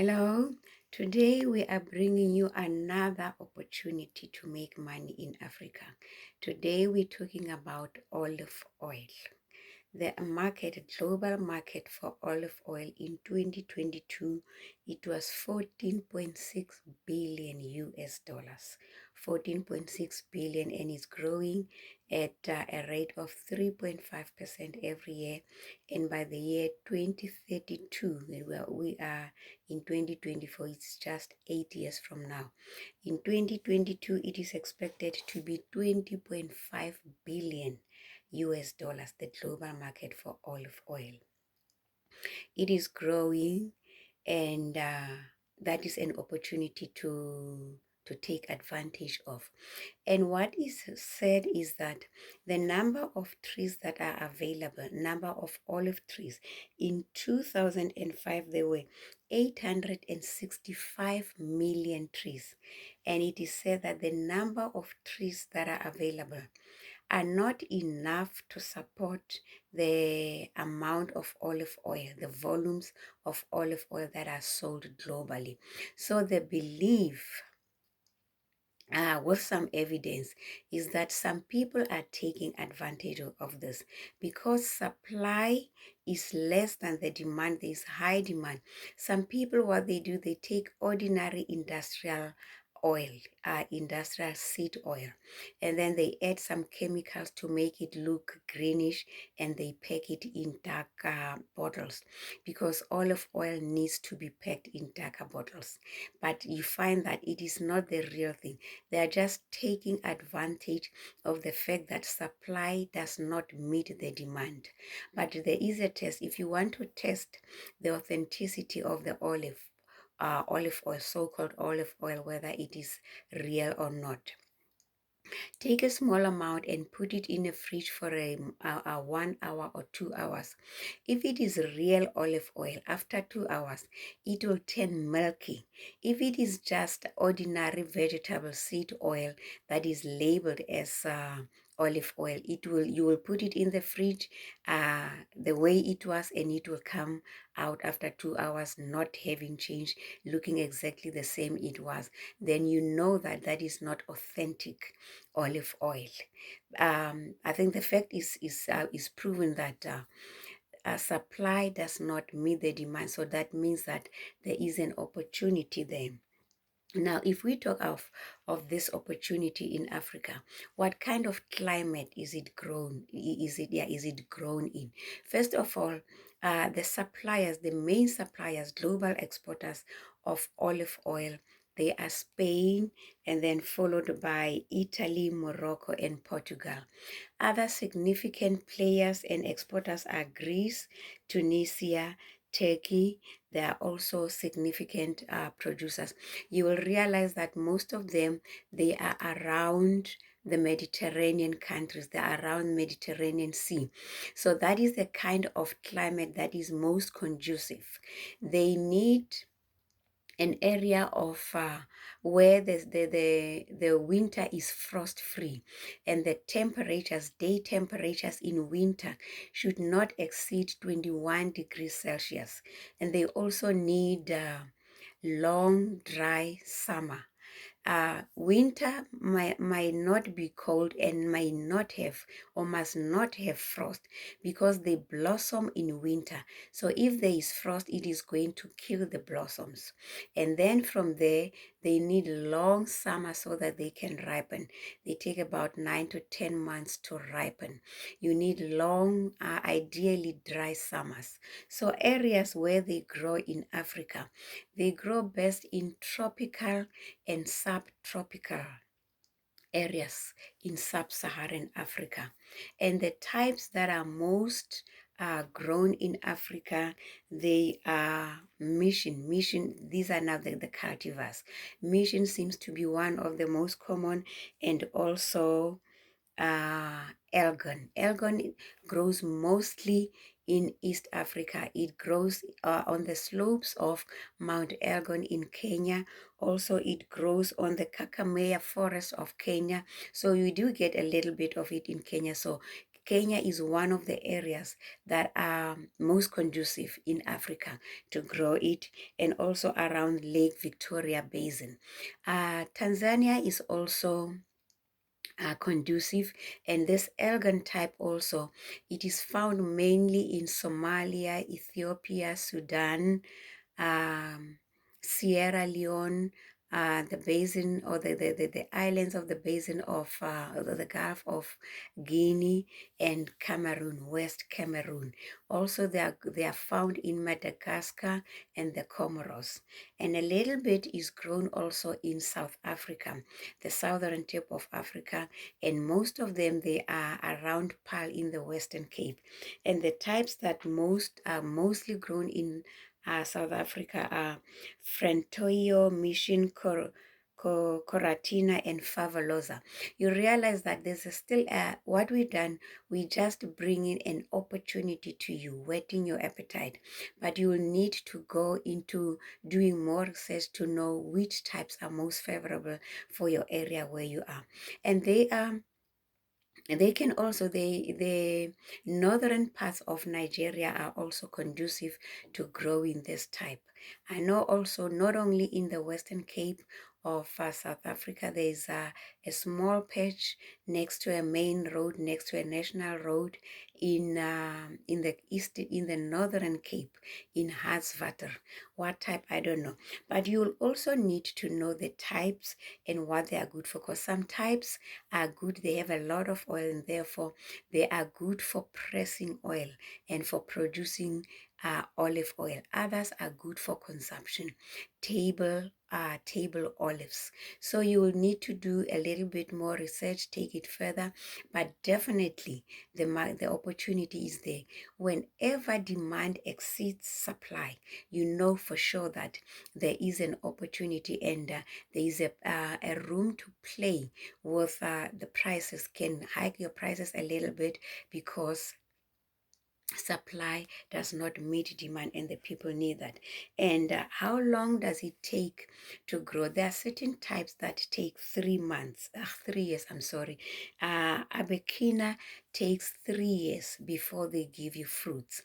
Hello, today we are bringing you another opportunity to make money in Africa. Today we're talking about olive oil. The global market for olive oil in 2022, it was 14.6 billion US dollars. 14.6 billion, and it's growing at a rate of 3.5% every year. And by the year 2032, we are in 2024, it's just 8 years from now. In 2022, it is expected to be 20.5 billion US dollars, the global market for olive oil. It is growing, and that is an opportunity to take advantage of. And what is said is that the number of trees that are available, number of olive trees, in 2005, there were 865 million trees. And it is said that the number of trees that are available are not enough to support the amount of olive oil, the volumes of olive oil that are sold globally. So the belief, with some evidence, is that some people are taking advantage of this because supply is less than the demand. There is high demand. Some people, what they do, they take ordinary industrial oil, industrial seed oil, and then they add some chemicals to make it look greenish, and they pack it in dark bottles, because olive oil needs to be packed in darker bottles. But you find that it is not the real thing. They are just taking advantage of the fact that supply does not meet the demand. But there is a test. If you want to test the authenticity of the olive oil, so-called olive oil, whether it is real or not, take a small amount and put it in a fridge for a 1 hour or 2 hours. If it is real olive oil, after 2 hours, it will turn milky. If it is just ordinary vegetable seed oil that is labeled as olive oil, you will put it in the fridge the way it was, and it will come out after 2 hours not having changed, looking exactly the same it was. Then you know that that is not authentic olive oil. I think the fact is proven that supply does not meet the demand, so that means that there is an opportunity there. Now, if we talk of this opportunity in Africa, what kind of climate is it grown? Is it grown in? First of all, the suppliers, the main suppliers, global exporters of olive oil, they are Spain, and then followed by Italy, Morocco, and Portugal. Other significant players and exporters are Greece, Tunisia, Turkey. They are also significant producers. You will realize that most of them, they are around the Mediterranean countries. They are around Mediterranean Sea. So that is the kind of climate that is most conducive. They need an area of where the winter is frost free, and the temperatures, day temperatures in winter, should not exceed 21 degrees Celsius. And they also need long dry summer. Winter might not be cold and might not have or must not have frost, because they blossom in winter. So if there is frost, it is going to kill the blossoms. And then from there, they need long summer so that they can ripen. They take about 9 to 10 months to ripen. You need long, ideally dry summers. So areas where they grow in Africa, they grow best in tropical and subtropical areas in sub-Saharan Africa. And the types that are most grown in Africa, they are mission. These are now the cultivars. Mission seems to be one of the most common, and also Elgon. Elgon grows mostly in East Africa. It grows on the slopes of Mount Elgon in Kenya. Also, it grows on the Kakamega forest of Kenya. So you do get a little bit of it in Kenya. So Kenya is one of the areas that are most conducive in Africa to grow it, and also around Lake Victoria Basin. Tanzania is also conducive, and this Elgon type also, it is found mainly in Somalia, Ethiopia, Sudan, um, Sierra Leone, the basin, or the islands of the basin of the Gulf of Guinea, and Cameroon, West Cameroon. Also, they are found in Madagascar and the Comoros. And a little bit is grown also in South Africa, the southern tip of Africa, and most of them, they are around Paarl in the Western Cape. And the types that most are mostly grown in South Africa are Frentoio, Mission Coratina, and Favolosa. You realize that there's still what we've done, we just bring in an opportunity to you, whetting your appetite, but you will need to go into doing more research to know which types are most favorable for your area where you are. And they can also, the northern parts of Nigeria are also conducive to growing this type. I know also not only in the Western Cape of South Africa, there is a small patch next to a main road, next to a national road in the east, in the Northern Cape, in Hartswater. What type, I don't know. But you'll also need to know the types and what they are good for, because some types are good, they have a lot of oil, and therefore they are good for pressing oil and for producing olive oil. Others are good for consumption, table olives. So you will need to do a little bit more research, take it further, but definitely the opportunity is there. Whenever demand exceeds supply, you know for sure that there is an opportunity, and there is a room to play with the prices. Can hike your prices a little bit because supply does not meet demand and the people need that. And how long does it take to grow? There are certain types that take 3 months, 3 years, I'm sorry. Abekina takes 3 years before they give you fruits.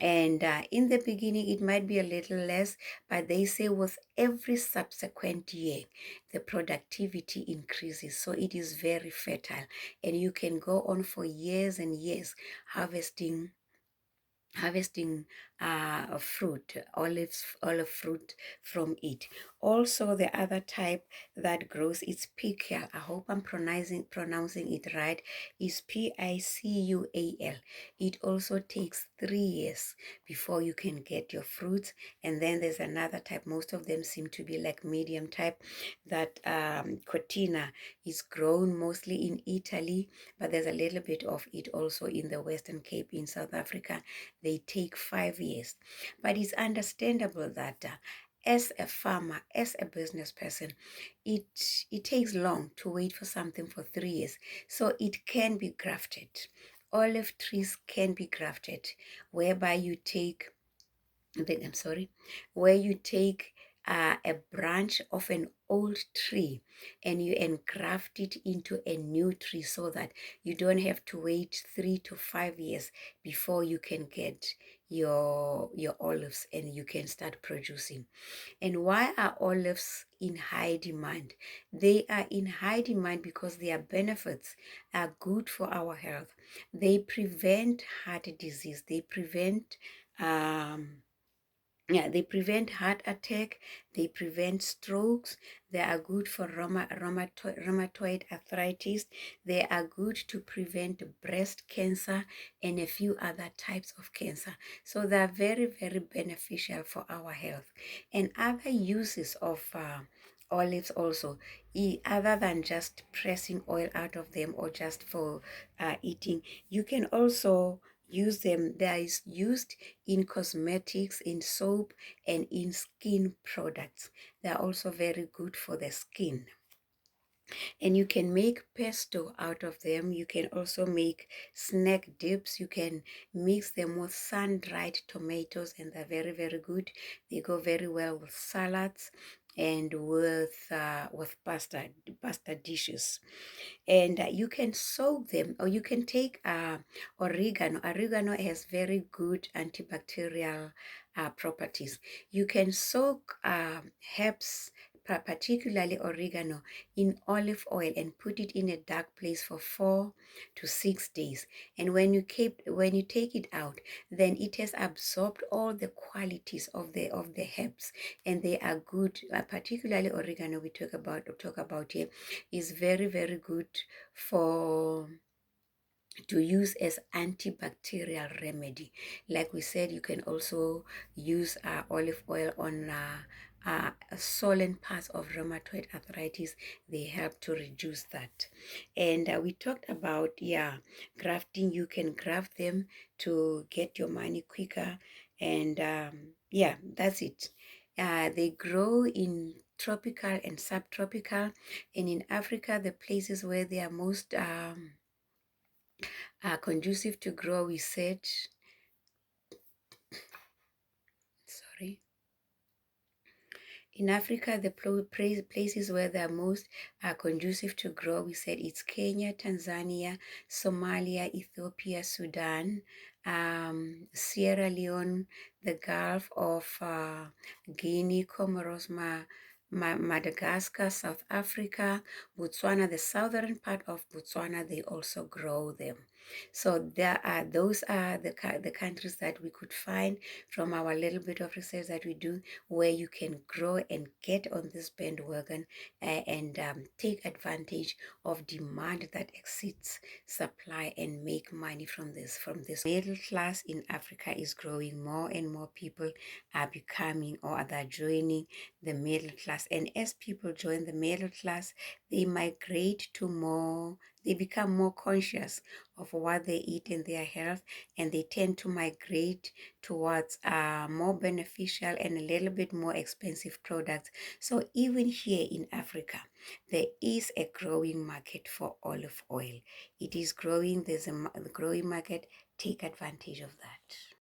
And in the beginning, it might be a little less, but they say with every subsequent year, the productivity increases. So it is very fertile, and you can go on for years and years harvesting fruit, olive fruit from it. Also, the other type that grows is picual. I hope I'm pronouncing it right. Is Picual. It also takes 3 years before you can get your fruits. And then there's another type. Most of them seem to be like medium type. That Cotina is grown mostly in Italy, but there's a little bit of it also in the Western Cape in South Africa. They take 5 years. But it's understandable that as a farmer, as a business person, it takes long to wait for something for 3 years. So it can be grafted. Olive trees can be grafted, whereby you take, I'm sorry, where you take a branch of an old tree and you engraft it into a new tree, so that you don't have to wait 3 to 5 years before you can get your olives and you can start producing. And why are olives in high demand? They are in high demand because their benefits are good for our health. They prevent heart disease. They prevent they prevent heart attack, they prevent strokes, they are good for rheumatoid arthritis, they are good to prevent breast cancer and a few other types of cancer. So they are very, very beneficial for our health. And other uses of olives also, other than just pressing oil out of them or just for eating, you can also use them. There is used in cosmetics, in soap, and in skin products. They are also very good for the skin. And you can make pesto out of them. You can also make snack dips. You can mix them with sun-dried tomatoes, and they're very, very good. They go very well with salads. and with pasta dishes. And you can soak them, or you can take oregano has very good antibacterial properties. You can soak herbs, particularly oregano, in olive oil and put it in a dark place for 4 to 6 days. And when you take it out, then it has absorbed all the qualities of the herbs, and they are good. Particularly oregano, we talk about here, is very, very good for to use as antibacterial remedy. Like we said, you can also use olive oil on swollen parts of rheumatoid arthritis. They help to reduce that. And we talked about, yeah, grafting. You can graft them to get your money quicker. And yeah, that's it. They grow in tropical and subtropical, and in Africa, the places where they are most conducive to grow, we said, sorry. In Africa, the places where they are most conducive to grow, we said it's Kenya, Tanzania, Somalia, Ethiopia, Sudan, Sierra Leone, the Gulf of Guinea, Comoros, Madagascar, South Africa, Botswana, the southern part of Botswana, they also grow them. So those are the countries that we could find from our little bit of research that we do, where you can grow and get on this bandwagon and take advantage of demand that exceeds supply and make money from this. Middle class in Africa is growing. More and more people are becoming, or are joining the middle class. And as people join the middle class, they migrate to more, they become more conscious of what they eat and their health, and they tend to migrate towards more beneficial and a little bit more expensive products. So even here in Africa, there is a growing market for olive oil. It is growing. There's a growing market. Take advantage of that.